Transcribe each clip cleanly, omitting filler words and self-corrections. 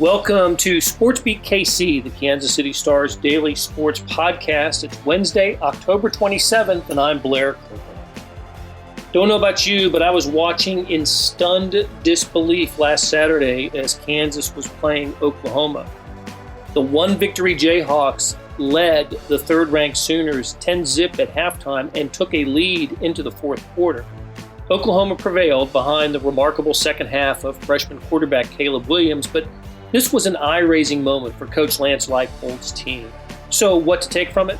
Welcome to SportsBeat KC, the Kansas City Star's daily sports podcast. It's Wednesday, October 27th, and I'm Blair Copeland. Don't know about you, but I was watching in stunned disbelief last Saturday as Kansas was playing Oklahoma. The one victory Jayhawks led the third-ranked Sooners 10-zip at halftime and took a lead into the fourth quarter. Oklahoma prevailed behind the remarkable second half of freshman quarterback Caleb Williams, but this was an eye-raising moment for Coach Lance Leipold's team. So what to take from it?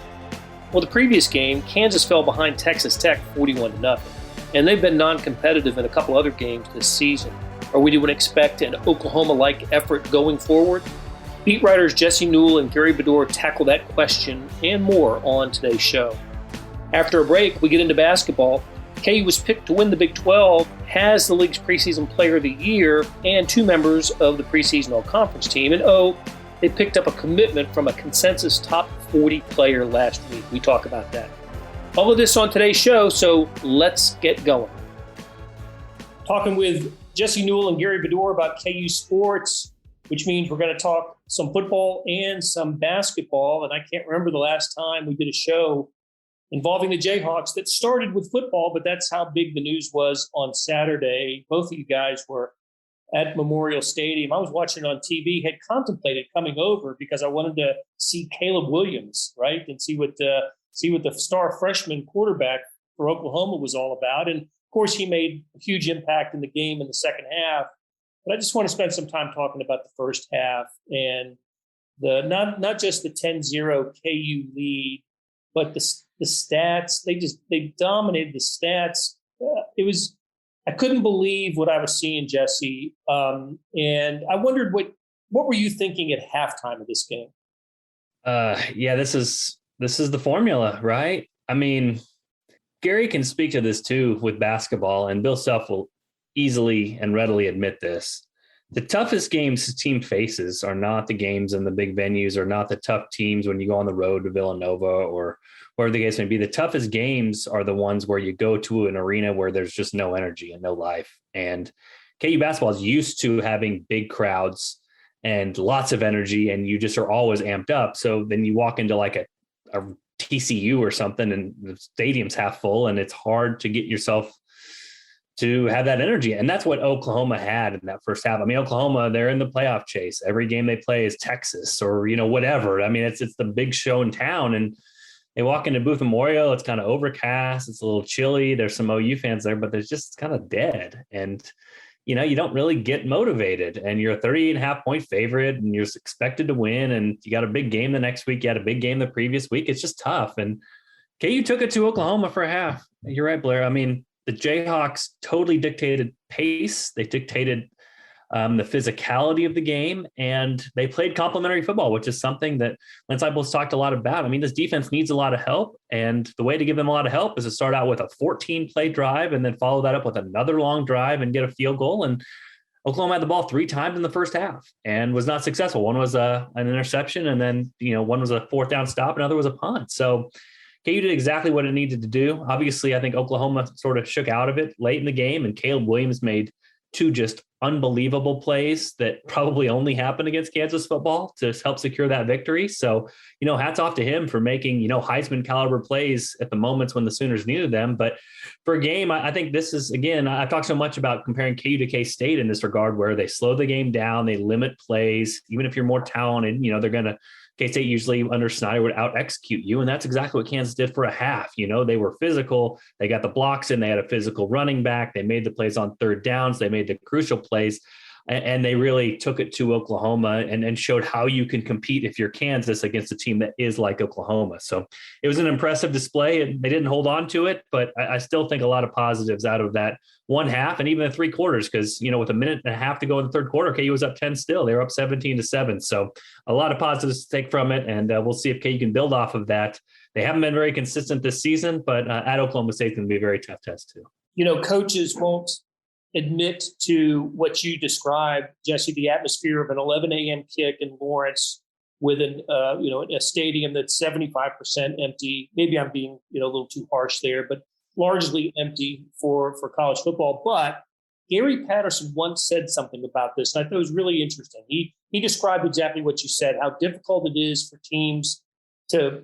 Well, the previous game, Kansas fell behind Texas Tech 41-0, and they've been non-competitive in a couple other games this season. Are we to expect an Oklahoma-like effort going forward? Beat writers Jesse Newell and Gary Bedore tackle that question and more on today's show. After a break, we get into basketball. KU was picked to win the Big 12, has the league's preseason player of the year, and two members of the preseason all-conference team. And they picked up a commitment from a consensus top 40 player last week. We talk about that. All of this on today's show, so let's get going. Talking with Jesse Newell and Gary Bedore about KU sports, which means we're going to talk some football and some basketball. And I can't remember the last time we did a show involving the Jayhawks that started with football, but that's how big the news was on Saturday. Both of you guys were at Memorial Stadium. I was watching on TV, had contemplated coming over because I wanted to see Caleb Williams, right, and see what the star freshman quarterback for Oklahoma was all about. And, of course, he made a huge impact in the game in the second half. But I just want to spend some time talking about the first half and the not just the 10-0 KU lead, but the stats. They dominated the stats. I couldn't believe what I was seeing, Jesse. And I wondered what were you thinking at halftime of this game? This is the formula, right? I mean, Gary can speak to this too with basketball, and Bill Self will easily and readily admit this. The toughest games his team faces are not the games in the big venues, or not the tough teams when you go on the road to Villanova or wherever the case may be. The toughest games are the ones where you go to an arena where there's just no energy and no life. And KU basketball is used to having big crowds and lots of energy, and you just are always amped up. So then you walk into like a TCU or something, and the stadium's half full, and it's hard to get yourself to have that energy. And that's what Oklahoma had in that first half. I mean, Oklahoma, they're in the playoff chase. Every game they play is Texas or, whatever. I mean, it's the big show in town. And they walk into Booth Memorial. It's kind of overcast. It's a little chilly. There's some OU fans there, but there's just kind of dead. And, you don't really get motivated. And you're a 38.5 point favorite, and you're expected to win. And you got a big game the next week. You had a big game the previous week. It's just tough. And KU took it to Oklahoma for a half. You're right, Blair. I mean, the Jayhawks totally dictated pace. They dictated the physicality of the game, and they played complementary football, which is something that Lance Leipold's talked a lot about. I mean, this defense needs a lot of help, and the way to give them a lot of help is to start out with a 14-play drive and then follow that up with another long drive and get a field goal. And Oklahoma had the ball 3 times in the first half and was not successful. One was an interception, and then one was a fourth down stop, another was a punt. So KU did exactly what it needed to do. Obviously, I think Oklahoma sort of shook out of it late in the game, and Caleb Williams made 2 just unbelievable plays that probably only happened against Kansas football to help secure that victory. So, hats off to him for making, Heisman caliber plays at the moments when the Sooners needed them. But for a game, I think this is, again, I've talked so much about comparing KU to K-State in this regard, where they slow the game down, they limit plays. Even if you're more talented, they're going to, K-State usually under Snyder would out-execute you, and that's exactly what Kansas did for a half. They were physical. They got the blocks in. They had a physical running back. They made the plays on third downs. They made the crucial plays, and they really took it to Oklahoma and showed how you can compete if you're Kansas against a team that is like Oklahoma. So it was an impressive display, and they didn't hold on to it, but I still think a lot of positives out of that one half and even the 3 quarters, because, with a minute and a half to go in the third quarter, KU was up 10 still. They were up 17-7. So a lot of positives to take from it, and we'll see if KU can build off of that. They haven't been very consistent this season, but at Oklahoma State, it's going to be a very tough test too. Coaches won't admit to what you described, Jesse, the atmosphere of an 11 a.m. kick in Lawrence with a stadium that's 75% empty. Maybe I'm being, a little too harsh there, but largely empty for college football. But Gary Patterson once said something about this, and I thought it was really interesting. He described exactly what you said, how difficult it is for teams to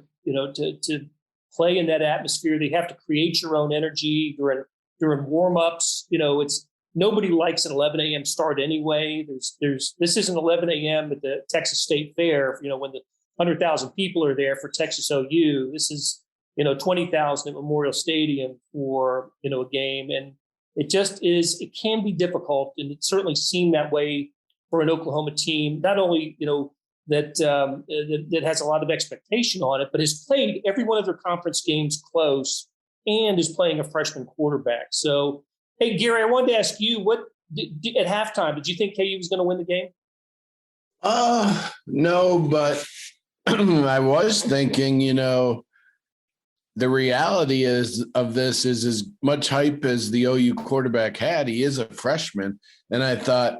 play in that atmosphere. They have to create your own energy during warm-ups. It's nobody likes an 11 a.m. start anyway. This isn't 11 a.m. at the Texas State Fair, when the 100,000 people are there for Texas OU. This is 20,000 at Memorial Stadium for a game, and it can be difficult, and it certainly seemed that way for an Oklahoma team, not only, that has a lot of expectation on it, but has played every one of their conference games close and is playing a freshman quarterback. So, hey, Gary, I wanted to ask you, at halftime, did you think KU was going to win the game? No, but I was thinking, the reality of this is as much hype as the OU quarterback had. He is a freshman. And I thought,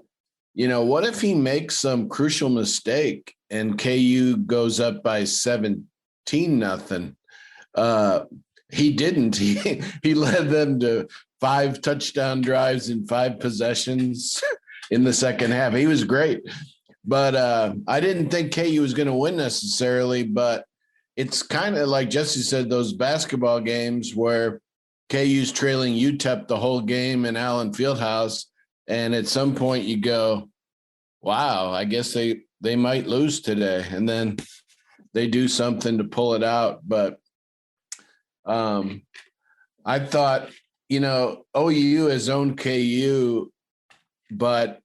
what if he makes some crucial mistake and KU goes up by 17-0? He didn't. He led them to 5 touchdown drives in 5 possessions in the second half. He was great. But I didn't think KU was going to win necessarily, but it's kind of like Jesse said, those basketball games where KU's trailing UTEP the whole game in Allen Fieldhouse, and at some point you go, wow, I guess they might lose today. And then they do something to pull it out. But I thought, OU has owned KU, but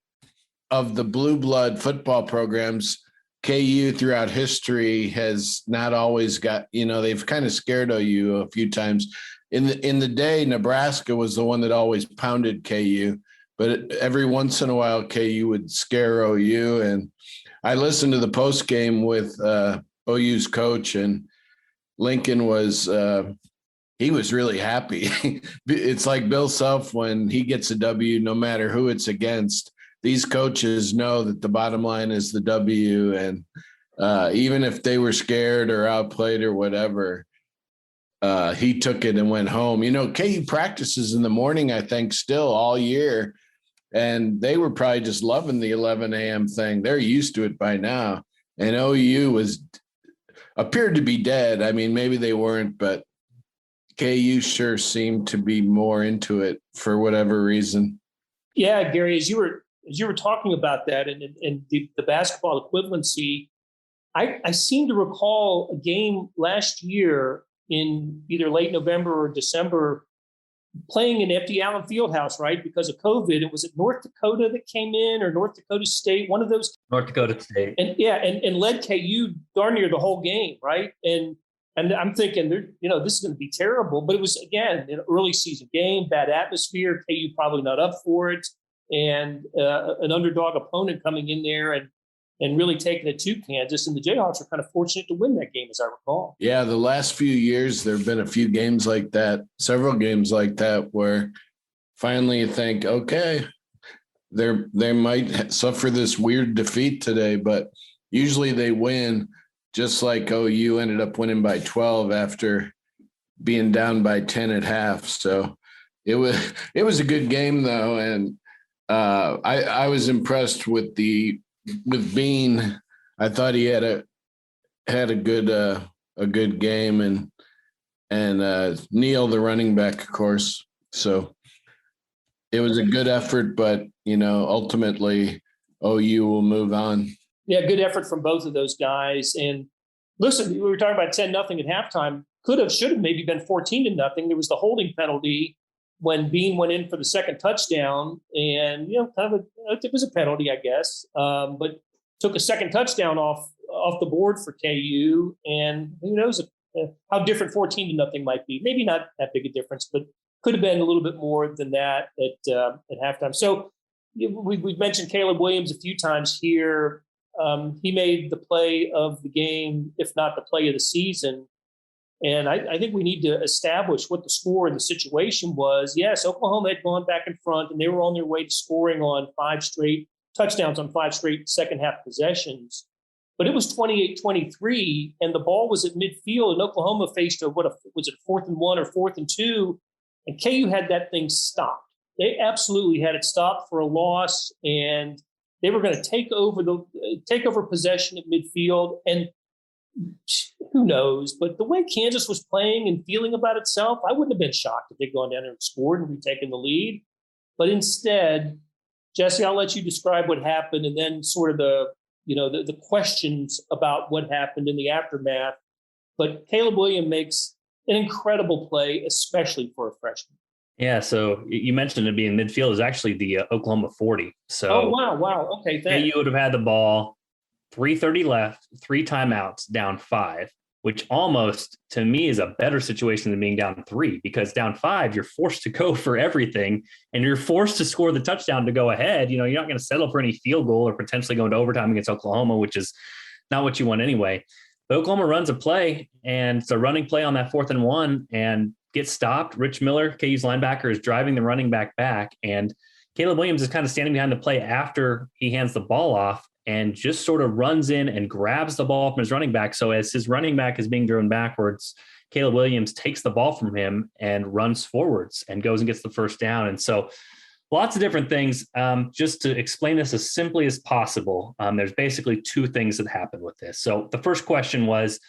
of the blue blood football programs, KU throughout history has not always got, they've kind of scared OU a few times. In the day, Nebraska was the one that always pounded KU, but every once in a while, KU would scare OU. And I listened to the post game with OU's coach, and Lincoln was he was really happy. It's like Bill Self when he gets a W, no matter who it's against. These coaches know that the bottom line is the W, and even if they were scared or outplayed or whatever, he took it and went home. KU practices in the morning, I think, still all year, and they were probably just loving the 11 a.m. thing. They're used to it by now, and OU appeared to be dead. I mean, maybe they weren't, but KU sure seemed to be more into it for whatever reason. Yeah, Gary, as you were talking about that and the basketball equivalency, I seem to recall a game last year in either late November or December playing in empty Allen Fieldhouse, right? Because of COVID. It was at North Dakota that came in, or North Dakota State, one of those. North Dakota State. And led KU darn near the whole game, right? And I'm thinking, this is going to be terrible. But it was, again, an early season game, bad atmosphere, KU probably not up for it. And an underdog opponent coming in there and really taking it to Kansas. And the Jayhawks were kind of fortunate to win that game, as I recall. Yeah, the last few years, there have been a few games like that, several games like that, where finally you think, okay, they might suffer this weird defeat today, but usually they win, just like OU ended up winning by 12 after being down by 10 at half. So it was a good game, though, and I was impressed with Bean. I thought he had a good game, and Newell, the running back, of course. So it was a good effort, but ultimately OU will move on. Yeah, good effort from both of those guys. And listen, we were talking about 10-0 at halftime. Should have maybe been 14-0. There was the holding penalty when Bean went in for the second touchdown, and it was a penalty, I guess, but took a second touchdown off the board for KU, and who knows how different 14-0 might be. Maybe not that big a difference, but could have been a little bit more than that at halftime. So we've mentioned Caleb Williams a few times here. He made the play of the game, if not the play of the season. And I think we need to establish what the score and the situation was. Yes, Oklahoma had gone back in front, and they were on their way to scoring on 5 straight touchdowns on 5 straight second-half possessions. But it was 28-23, and the ball was at midfield, and Oklahoma faced was it 4th and 1 or 4th and 2, and KU had that thing stopped. They absolutely had it stopped for a loss, and they were going to take over possession at midfield. And who knows? But the way Kansas was playing and feeling about itself, I wouldn't have been shocked if they'd gone down there and scored and retaken the lead. But instead, Jesse, I'll let you describe what happened, and then sort of the questions about what happened in the aftermath. But Caleb Williams makes an incredible play, especially for a freshman. Yeah, so you mentioned it being midfield is actually the Oklahoma 40. So wow. Okay, thanks. You would have had the ball, 3:30 left, 3 timeouts, down 5, which almost to me is a better situation than being down 3, because down 5, you're forced to go for everything and you're forced to score the touchdown to go ahead. You're not going to settle for any field goal or potentially go into overtime against Oklahoma, which is not what you want anyway. But Oklahoma runs a play, and it's a running play on that 4th and 1 and gets stopped. Rich Miller, KU's linebacker, is driving the running back, and Caleb Williams is kind of standing behind the play after he hands the ball off and just sort of runs in and grabs the ball from his running back. So as his running back is being driven backwards, Caleb Williams takes the ball from him and runs forwards and goes and gets the first down. And so lots of different things. Just to explain this as simply as possible, there's basically 2 things that happen with this. So the first question was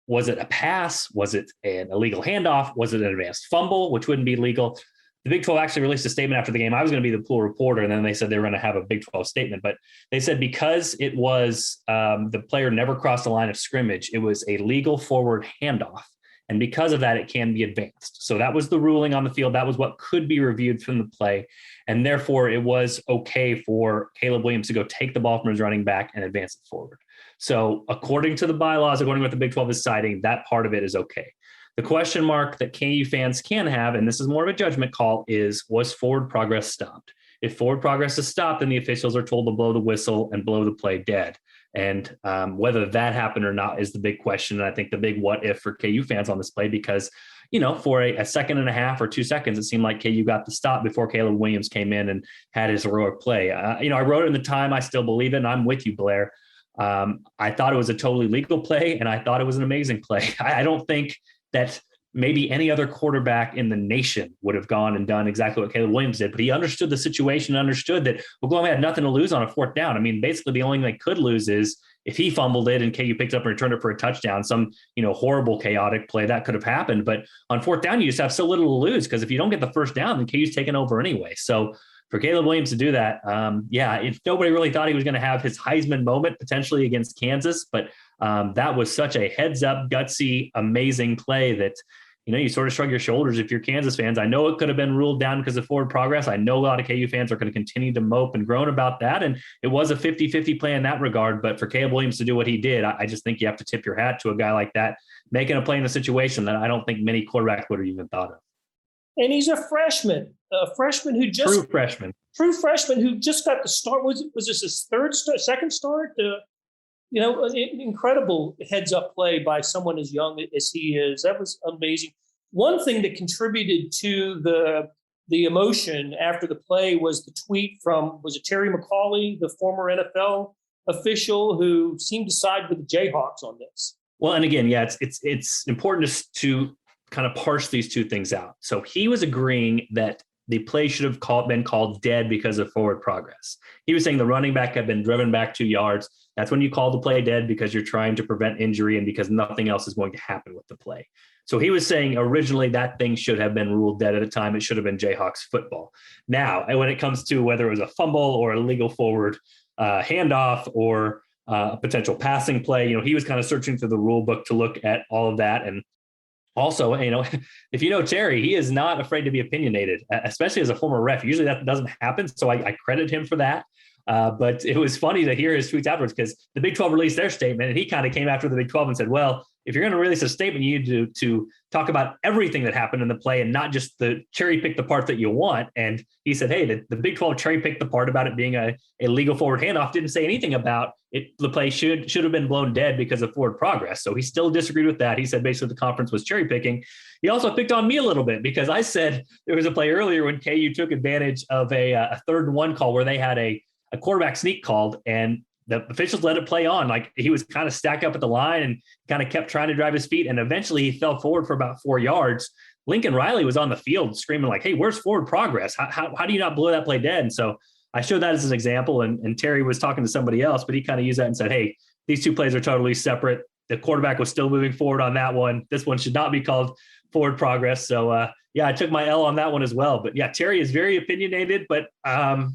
it a pass? Was it an illegal handoff? Was it an advanced fumble, which wouldn't be legal? The Big 12 actually released a statement after the game. I was going to be the pool reporter, and then they said they were going to have a Big 12 statement. But they said because it was the player never crossed the line of scrimmage, it was a legal forward handoff. And because of that, it can be advanced. So that was the ruling on the field. That was what could be reviewed from the play. And therefore, it was okay for Caleb Williams to go take the ball from his running back and advance it forward. So according to the bylaws, according to what the Big 12 is citing, that part of it is okay. The question mark that KU fans can have, and this is more of a judgment call, is was forward progress stopped? If forward progress is stopped, then the officials are told to blow the whistle and blow the play dead. And whether that happened or not is the big question. And I think the big what if for KU fans on this play, because, for a second and a half or 2 seconds, it seemed like KU got the stop before Caleb Williams came in and had his heroic play. I wrote it in the time. I still believe it. And I'm with you, Blair. I thought it was a totally legal play, and I thought it was an amazing play. I don't think that maybe any other quarterback in the nation would have gone and done exactly what Caleb Williams did, but he understood the situation, understood that Oklahoma had nothing to lose on a 4th down. I mean, basically the only thing they could lose is if he fumbled it and KU picked up and returned it for a touchdown, some, horrible, chaotic play that could have happened. But on 4th down, you just have so little to lose, because if you don't get the first down, then KU's taken over anyway. So for Caleb Williams to do that, if nobody really thought he was going to have his Heisman moment potentially against Kansas, but that was such a heads up, gutsy, amazing play that, you sort of shrug your shoulders if you're Kansas fans. I know it could have been ruled down because of forward progress. I know a lot of KU fans are going to continue to mope and groan about that. And it was a 50-50 play in that regard. But for Caleb Williams to do what he did, I just think you have to tip your hat to a guy like that, making a play in a situation that I don't think many quarterbacks would have even thought of. And he's a freshman who just true freshman who just got the start. Was this his second start? An incredible heads-up play by someone as young as he is. That was amazing. One thing that contributed to the emotion after the play was the tweet from, was it Terry McCauley, the former NFL official who seemed to side with the Jayhawks on this? Well, and again, it's important to kind of parse these 2 things out. So he was agreeing that the play should have been called dead because of forward progress. He was saying the running back had been driven back 2 yards. That's when you call the play dead, because you're trying to prevent injury and because nothing else is going to happen with the play. So he was saying originally that thing should have been ruled dead at a time. It should have been Jayhawks football. Now, when it comes to whether it was a fumble or a legal forward handoff or a potential passing play, he was kind of searching through the rule book to look at all of that. And also, if you know Terry, he is not afraid to be opinionated, especially as a former ref. Usually that doesn't happen, so I credit him for that. But it was funny to hear his tweets afterwards, because the Big 12 released their statement, and he kind of came after the Big 12 and said, well, if you're going to release a statement, you need to talk about everything that happened in the play and not just the cherry pick the part that you want. And he said, hey, the Big 12 cherry picked the part about it being a legal forward handoff, didn't say anything about it. The play should have been blown dead because of forward progress. So he still disagreed with that. He said basically the conference was cherry picking. He also picked on me a little bit, because I said there was a play earlier when KU took advantage of a 3rd and 1 call where they had a quarterback sneak called, and the officials let it play on. Like, he was kind of stacked up at the line and kind of kept trying to drive his feet. And eventually he fell forward for about 4 yards. Lincoln Riley was on the field screaming like, hey, where's forward progress? How do you not blow that play dead? And so I showed that as an example, and Terry was talking to somebody else, but he kind of used that and said, hey, these two plays are totally separate. The quarterback was still moving forward on that one. This one should not be called forward progress. So, I took my L on that one as well. But yeah, Terry is very opinionated, but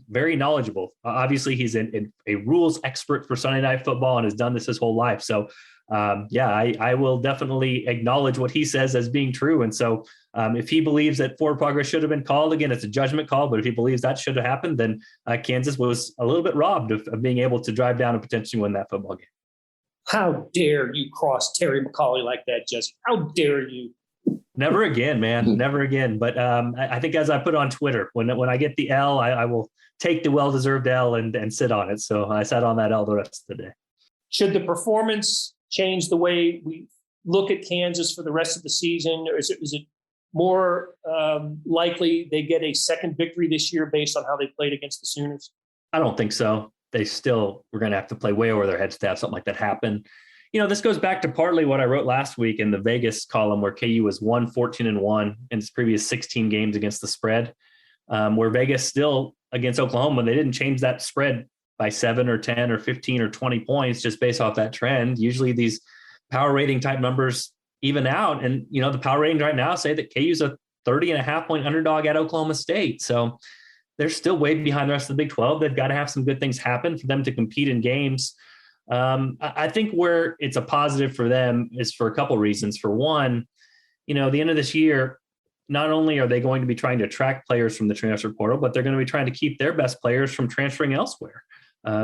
very knowledgeable. Obviously, he's a rules expert for Sunday Night Football and has done this his whole life. So, I will definitely acknowledge what he says as being true. And so if he believes that forward progress should have been called, again, it's a judgment call, but if he believes that should have happened, then Kansas was a little bit robbed of being able to drive down and potentially win that football game. How dare you cross Terry McCauley like that, Jesse? How dare you? Never again, man. Never again. But I think as I put on Twitter, when I get the L, I will take the well-deserved L and sit on it. So I sat on that L the rest of the day. Should the performance change the way we look at Kansas for the rest of the season? Or is it more likely they get a second victory this year based on how they played against the Sooners? I don't think so. They still were going to have to play way over their heads to have something like that happen. This goes back to partly what I wrote last week in the Vegas column, where KU was 14-1 in its previous 16 games against the spread, where Vegas still against Oklahoma, they didn't change that spread by 7 or 10 or 15 or 20 points just based off that trend. Usually these power rating type numbers even out. And, the power ratings right now say that KU's a 30.5 point underdog at Oklahoma State. So they're still way behind the rest of the Big 12. They've got to have some good things happen for them to compete in games. I think where it's a positive for them is for a couple of reasons. For one, the end of this year, not only are they going to be trying to attract players from the transfer portal, but they're going to be trying to keep their best players from transferring elsewhere.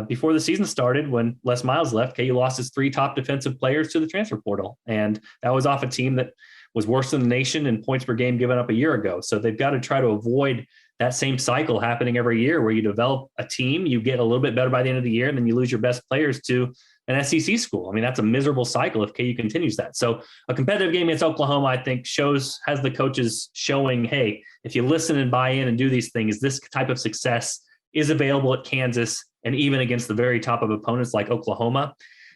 Before the season started, when Les Miles left, KU lost his 3 top defensive players to the transfer portal. And that was off a team that was worse than the nation in points per game given up a year ago. So they've got to try to avoid that same cycle happening every year where you develop a team, you get a little bit better by the end of the year, and then you lose your best players to an SEC school. I mean, that's a miserable cycle if KU continues that. So a competitive game against Oklahoma, I think, has the coaches showing, hey, if you listen and buy in and do these things, this type of success is available at Kansas and even against the very top of opponents like Oklahoma.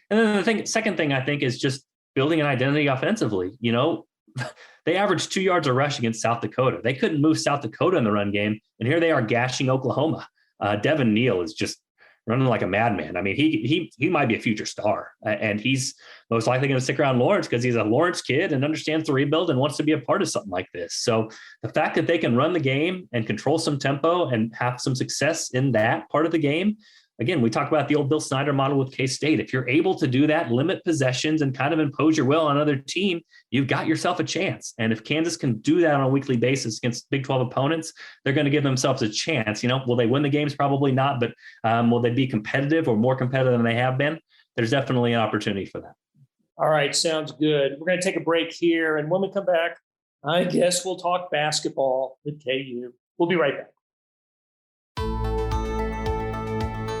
And then the second thing I think is just building an identity offensively. They averaged 2 yards a rush against South Dakota. They couldn't move South Dakota in the run game, and here they are gashing Oklahoma. Devin Neal is just running like a madman. I mean, he might be a future star, and he's most likely going to stick around Lawrence because he's a Lawrence kid and understands the rebuild and wants to be a part of something like this. So the fact that they can run the game and control some tempo and have some success in that part of the game, again, we talk about the old Bill Snyder model with K-State. If you're able to do that, limit possessions and kind of impose your will on another team, you've got yourself a chance. And if Kansas can do that on a weekly basis against Big 12 opponents, they're going to give themselves a chance. Will they win the games? Probably not, but will they be competitive or more competitive than they have been? There's definitely an opportunity for that. All right, sounds good. We're going to take a break here, and when we come back, I guess we'll talk basketball with KU. We'll be right back.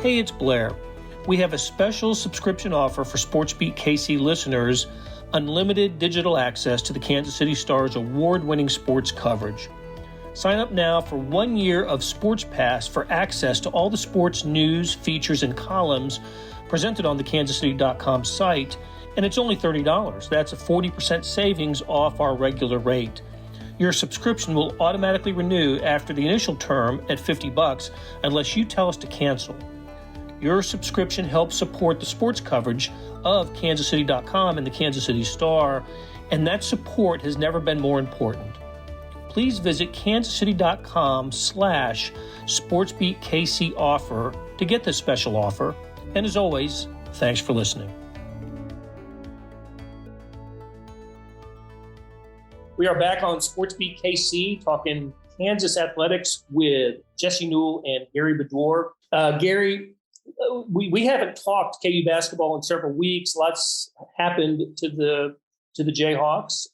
Hey, it's Blair. We have a special subscription offer for SportsBeat KC listeners, unlimited digital access to the Kansas City Star's award-winning sports coverage. Sign up now for 1 year of Sports Pass for access to all the sports news, features, and columns presented on the kansascity.com site, and it's only $30. That's a 40% savings off our regular rate. Your subscription will automatically renew after the initial term at $50 unless you tell us to cancel. Your subscription helps support the sports coverage of kansascity.com and the Kansas City Star, and that support has never been more important. Please visit kansascity.com/SportsBeatKC offer to get this special offer. And as always, thanks for listening. We are back on SportsBeat KC talking Kansas athletics with Jesse Newell and Gary Bedore. Gary, we haven't talked KU basketball in several weeks. Lots happened to the Jayhawks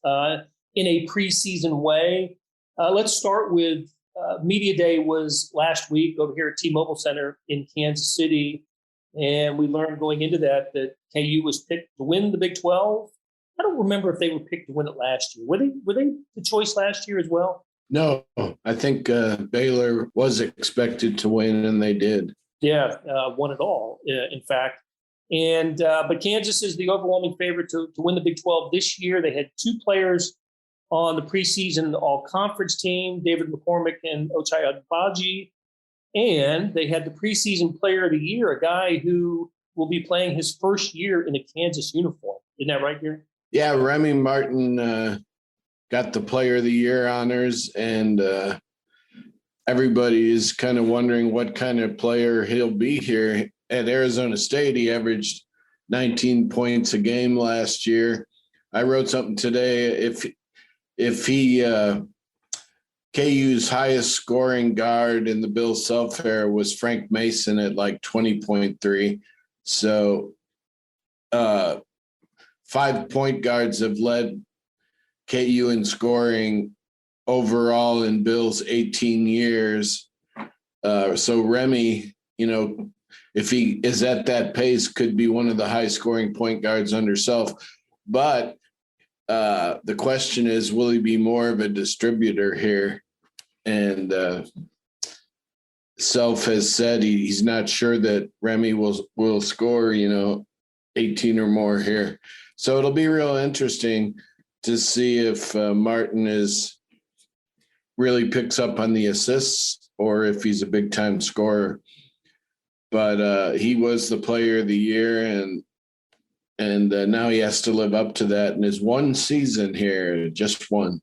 in a preseason way. Let's start with Media Day was last week over here at T-Mobile Center in Kansas City, and we learned going into that KU was picked to win the Big 12. I don't remember if they were picked to win it last year. Were they the choice last year as well? No, I think Baylor was expected to win, and they did. Yeah, won it all, in fact. And but Kansas is the overwhelming favorite to win the Big 12 this year. They had 2 players on the preseason all-conference team, David McCormick and Ochai Agbaji. And they had the preseason player of the year, a guy who will be playing his first year in a Kansas uniform. Isn't that right, Gary? Yeah, Remy Martin got the player of the year honors, and everybody is kind of wondering what kind of player he'll be here. At Arizona State, he averaged 19 points a game last year. I wrote something today. If he KU's highest scoring guard in the Bill Self era was Frank Mason at like 20.3. So 5 point guards have led KU in scoring overall in Bill's 18 years. So Remy, if he is at that pace, could be one of the high scoring point guards under Self. But the question is, will he be more of a distributor here? And Self has said he's not sure that Remy will score, 18 or more here. So it'll be real interesting to see if Martin really picks up on the assists or if he's a big time scorer. But he was the player of the year, and now he has to live up to that in his one season here, just one.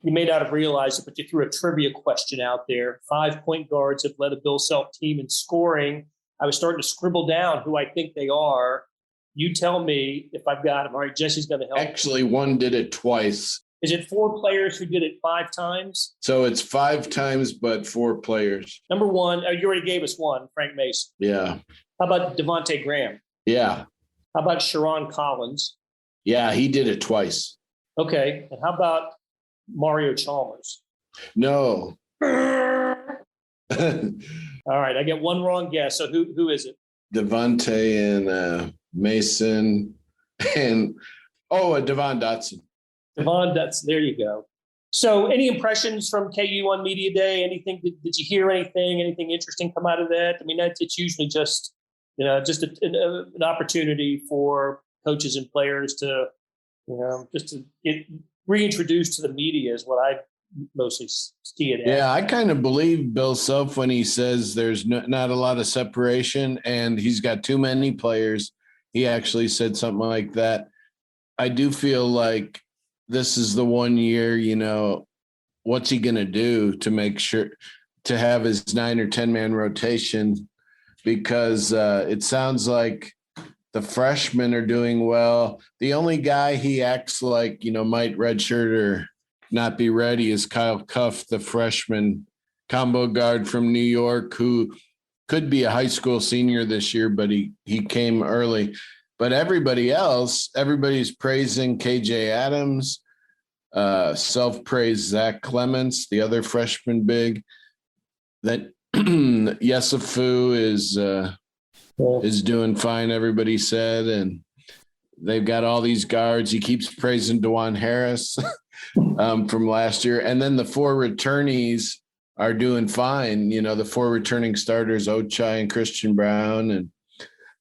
You may not have realized it, but you threw a trivia question out there. 5 point guards have led a Bill Self team in scoring. I was starting to scribble down who I think they are. You tell me if I've got them. All right, Jesse's going to help. Actually, one did it twice. Is it 4 players who did it 5 times? So it's 5 times, but 4 players. Number one, you already gave us one, Frank Mason. Yeah. How about Devontae Graham? Yeah. How about Sharon Collins? Yeah, he did it twice. Okay. And how about Mario Chalmers? No. All right. I get one wrong guess. So who is it? Devontae and Mason and Devon Dotson. Devon Dotson. There you go. So any impressions from KU on Media Day? Anything? Did you hear anything? Anything interesting come out of that? I mean, it's usually just an opportunity for coaches and players to, just to get reintroduced to the media is what I mostly see it as. Yeah, I kind of believe Bill Self when he says there's not a lot of separation and he's got too many players. He actually said something like that. I do feel like this is the one year, what's he going to do to make sure to have his 9 or 10 man rotation? Because it sounds like the freshmen are doing well. The only guy he acts like, might redshirt or not be ready is Kyle Cuff, the freshman combo guard from New York, who could be a high school senior this year, but he came early. But everybody's praising KJ Adams, self-praise Zach Clements, the other freshman big. That Yesufu is doing fine, everybody said, and they've got all these guards. He keeps praising DeJuan Harris from last year. And then the 4 returnees are doing fine. The 4 returning starters, Ochai and Christian Brown. And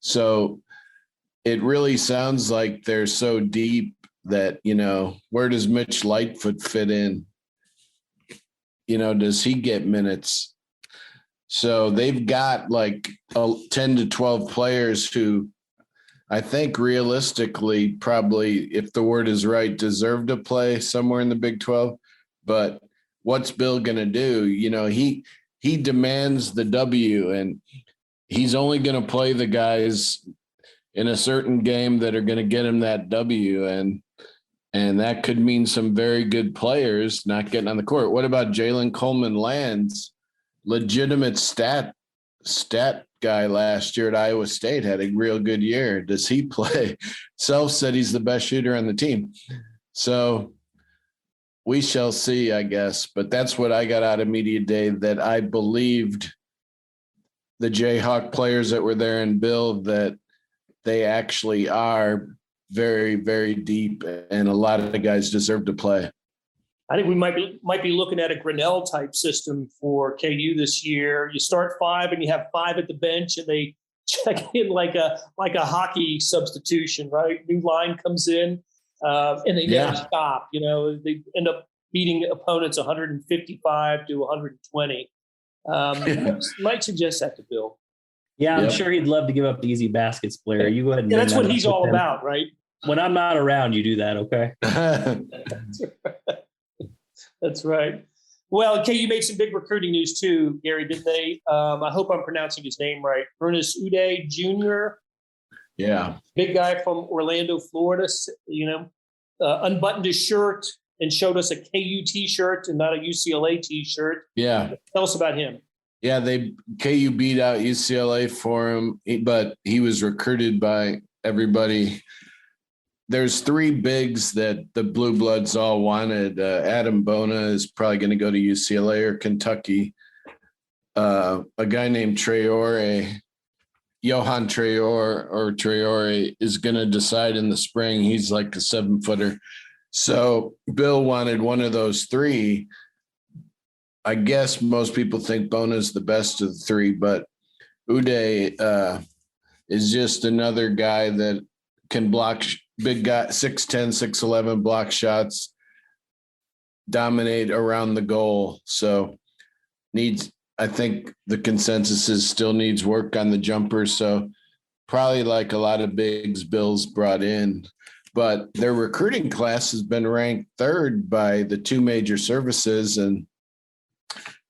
so it really sounds like they're so deep that, where does Mitch Lightfoot fit in? Does he get minutes? So they've got like 10 to 12 players who I think realistically probably, if the word is right, deserve to play somewhere in the Big 12. But what's Bill going to do? He demands the W, and he's only going to play the guys in a certain game that are going to get him that W. And that could mean some very good players not getting on the court. What about Jalen Coleman-Lands? Legitimate stat guy last year at Iowa State, had a real good year. Does he play? Self said he's the best shooter on the team. So we shall see, I guess. But that's what I got out of Media Day, that I believed the Jayhawk players that were there in Bill, that they actually are very, very deep, and a lot of the guys deserve to play. I think we might be looking at a Grinnell type system for KU this year. You start 5 and you have 5 at the bench, and they check in like a hockey substitution, right? New line comes in. And they never stop. They end up beating opponents 155 to 120. Might suggest that to Bill. Yeah, I'm sure he'd love to give up the easy baskets, Blair. You go ahead and that's what he's all about, right? When I'm not around, you do that, okay? That's right. Well, KU made some big recruiting news too, Gary, didn't they? I hope I'm pronouncing his name right. Ernest Edeh Jr. Yeah. Big guy from Orlando, Florida, unbuttoned his shirt and showed us a KU T-shirt and not a UCLA T-shirt. Yeah. Tell us about him. Yeah, KU beat out UCLA for him, but he was recruited by everybody. There's three bigs that the Blue Bloods all wanted. Adam Bona is probably going to go to UCLA or Kentucky. A guy named Johan Traore is going to decide in the spring. He's like a 7-footer. So Bill wanted one of those three. I guess most people think Bona's the best of the three, but Edeh is just another guy that can block, big guy, 6'10", 6'11", block shots, dominate around the goal. So I think the consensus is still needs work on the jumper. So probably like a lot of bigs Bill's brought in, but their recruiting class has been ranked 3rd by the 2 major services. And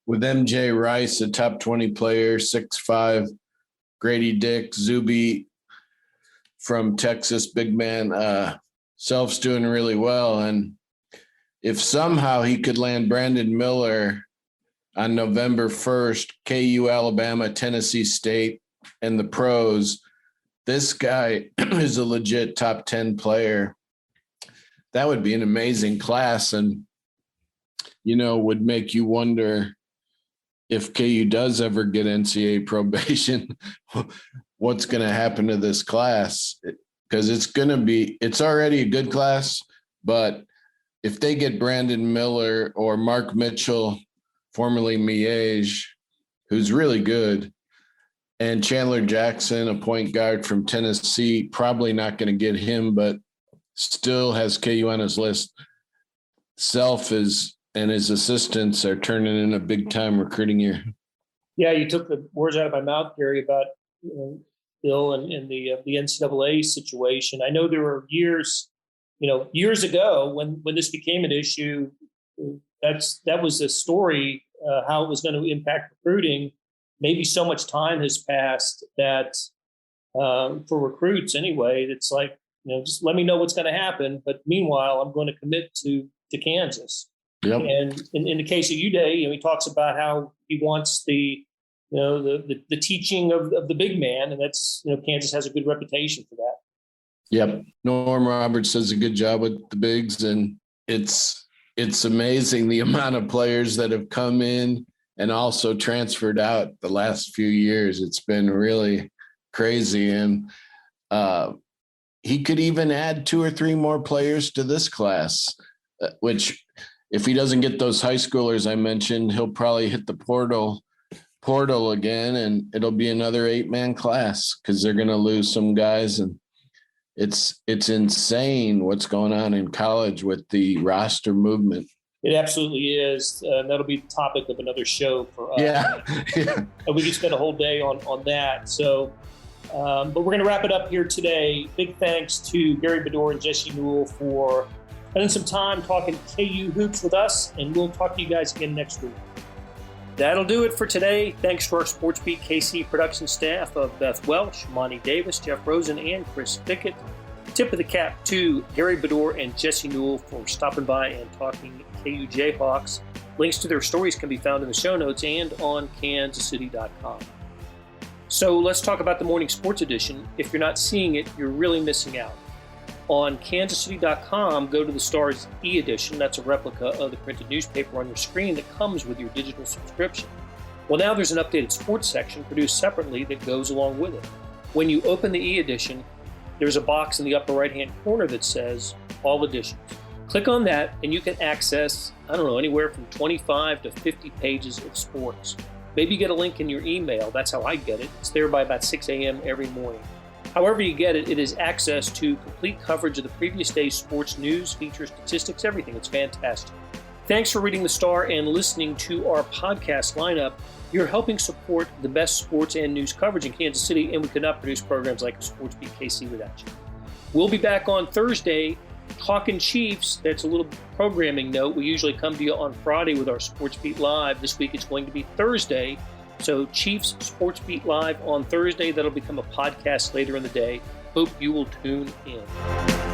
with MJ Rice, a top 20 player, 6'5", Grady Dick, Zuby from Texas, big man, Self's doing really well. And if somehow he could land Brandon Miller on November 1st, KU, Alabama, Tennessee State, and the pros, this guy is a legit top 10 player. That would be an amazing class and, would make you wonder if KU does ever get NCAA probation, what's going to happen to this class? Because it's already a good class, but if they get Brandon Miller or Mark Mitchell, formerly Miege, who's really good, and Chandler Jackson, a point guard from Tennessee, probably not going to get him, but still has KU on his list. Self and his assistants are turning in a big-time recruiting year. Yeah, you took the words out of my mouth, Gary, about Bill and the NCAA situation. I know there were years ago when this became an issue. That was a story, how it was going to impact recruiting. Maybe so much time has passed that for recruits anyway, it's like, just let me know what's going to happen. But meanwhile, I'm going to commit to Kansas. Yep. And in the case of Edeh, he talks about how he wants the teaching of the big man, and that's Kansas has a good reputation for that. Yep. Norm Roberts does a good job with the bigs, and it's amazing the amount of players that have come in and also transferred out the last few years. It's been really crazy, and he could even add 2 or 3 more players to this class, which if he doesn't get those high schoolers I mentioned, he'll probably hit the portal again, and it'll be another 8-man class because they're going to lose some guys. And it's insane what's going on in college with the roster movement. It absolutely is. That'll be the topic of another show for us. Yeah. And we could spend a whole day on that. So, but we're going to wrap it up here today. Big thanks to Gary Bedore and Jesse Newell for spending some time talking KU hoops with us, and we'll talk to you guys again next week. That'll do it for today. Thanks to our SportsBeat KC production staff of Beth Welsh, Monty Davis, Jeff Rosen, and Chris Pickett. Tip of the cap to Gary Bedore and Jesse Newell for stopping by and talking KU Jayhawks. Links to their stories can be found in the show notes and on kansascity.com. So let's talk about the morning sports edition. If you're not seeing it, you're really missing out. On kansascity.com, go to the Stars e-edition. That's a replica of the printed newspaper on your screen that comes with your digital subscription. Well, now there's an updated sports section produced separately that goes along with it. When you open the e-edition, there's a box in the upper right-hand corner that says All Editions. Click on that and you can access, anywhere from 25 to 50 pages of sports. Maybe get a link in your email. That's how I get it. It's there by about 6 a.m. every morning. However you get it, it is access to complete coverage of the previous day's sports news, features, statistics, everything. It's fantastic. Thanks for reading the Star and listening to our podcast lineup. You're helping support the best sports and news coverage in Kansas City, and we could not produce programs like SportsBeat KC without you. We'll be back on Thursday talking Chiefs. That's a little programming note. We usually come to you on Friday with our SportsBeat Live. This week it's going to be Thursday. So Chiefs SportsBeat Live on Thursday. That'll become a podcast later in the day. Hope you will tune in.